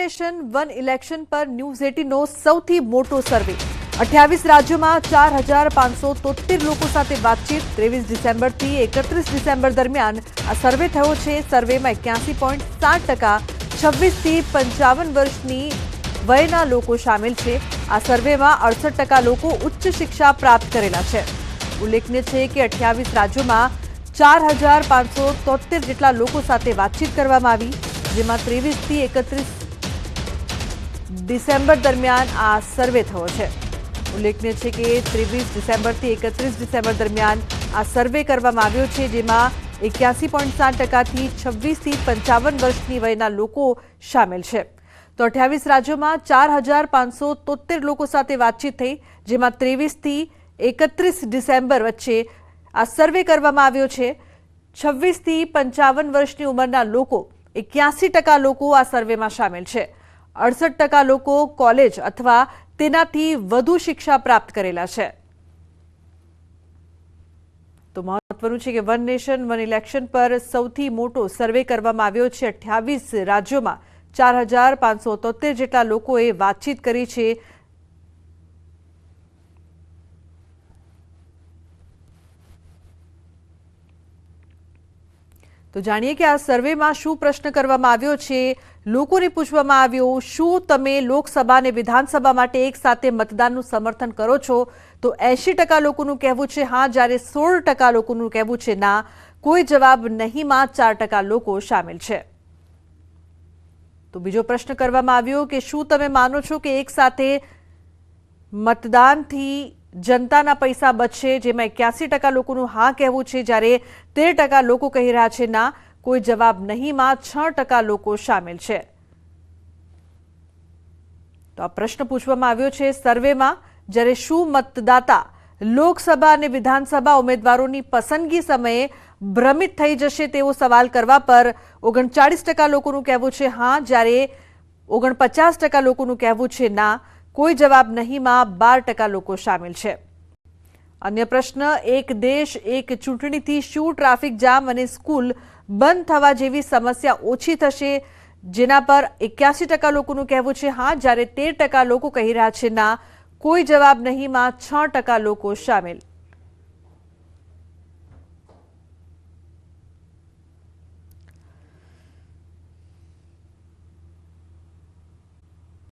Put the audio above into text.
Nation one election પર news 18નો સૌથી મોટો સર્વે 28 રાજ્યોમાં 4573 લોકો સાથે વાતચીત 23 ડિસેમ્બરથી 31 ડિસેમ્બર દરમિયાન આ સર્વે થયો છે। સર્વેમાં 81.7% 26 થી 55 વર્ષની વયના લોકો શામેલ છે। આ સર્વેમાં 68% લોકો ઉચ્ચ શિક્ષા પ્રાપ્ત કરેલા છે। ઉલ્લેખનીય છે કે 28 રાજ્યોમાં 4573 જેટલા લોકો સાથે વાતચીત કરવામાં આવી, જેમાં 23 થી 31 ડિસેમ્બર દરમિયાન આ સર્વે થયો છે। ઉલ્લેખનીય છે કે 23 ડિસેમ્બરથી 31 ડિસેમ્બર દરમિયાન આ સર્વે કરવામાં આવ્યો છે, જેમાં 81.7% થી 26 થી 55 વર્ષની વયના લોકો શામેલ છે। તો 28 રાજ્યોમાં 4573 લોકો સાથે વાતચીત થઈ, જેમાં 23 થી 31 ડિસેમ્બર વચ્ચે આ સર્વે કરવામાં આવ્યો છે। 26 થી 55 વર્ષની ઉંમરના લોકો 81% લોકો આ સર્વેમાં શામેલ છે। 68% લોકો કોલેજ અથવા તેનાથી વધુ શિક્ષા પ્રાપ્ત કરેલા છે। તો મહત્વનું છે કે વન નેશન વન ઇલેક્શન પર સૌથી મોટો સર્વે કરવામાં આવ્યો છે। 28 રાજ્યોમાં 4573 જેટલા લોકોએ વાતચીત કરી છે। તો જાણીએ કે આ સર્વેમાં શું પ્રશ્ન કરવામાં આવ્યો છે। લોકોને પૂછવામાં આવ્યો, શું તમે લોકસભા અને વિધાનસભા માટે એક સાથે મતદાનનું સમર્થન કરો છો? તો 80% લોકોનું કહેવું છે હા, જ્યારે 16% લોકોનું કહેવું છે ના। કોઈ જવાબ નહીંમાં 4% લોકો શામેલ છે। તો બીજો પ્રશ્ન કરવામાં આવ્યો કે શું તમે માનો છો કે એક સાથે મતદાનથી જનતાના પૈસા બચશે? જેમાં 81% લોકોનું હા કહેવું છે, જ્યારે 13% લોકો કહી રહ્યા છે ના। કોઈ જવાબ નહીંમાં 6% લોકો શામેલ છે। તો આ પ્રશ્ન પૂછવામાં આવ્યો છે સર્વેમાં, જ્યારે શું મતદાતા લોકસભા અને વિધાનસભા ઉમેદવારોની પસંદગી સમયે ભ્રમિત થઈ જશે તેવો સવાલ કરવા પર 39% લોકોનું કહેવું છે હા, જ્યારે 49% લોકોનું કહેવું છે ના। કોઈ જવાબ નહીંમાં 12% લોકો શામેલ છે। અન્ય પ્રશ્ન, એક દેશ એક ચૂંટણીથી શું ટ્રાફિક જામ અને સ્કૂલ બંધ થવા જેવી સમસ્યા ઓછી થશે? જેના પર 81% લોકોનું કહેવું છે હા, જ્યારે 13% લોકો કહી રહ્યા છે ના। કોઈ જવાબ નહીંમાં 6% લોકો શામેલ।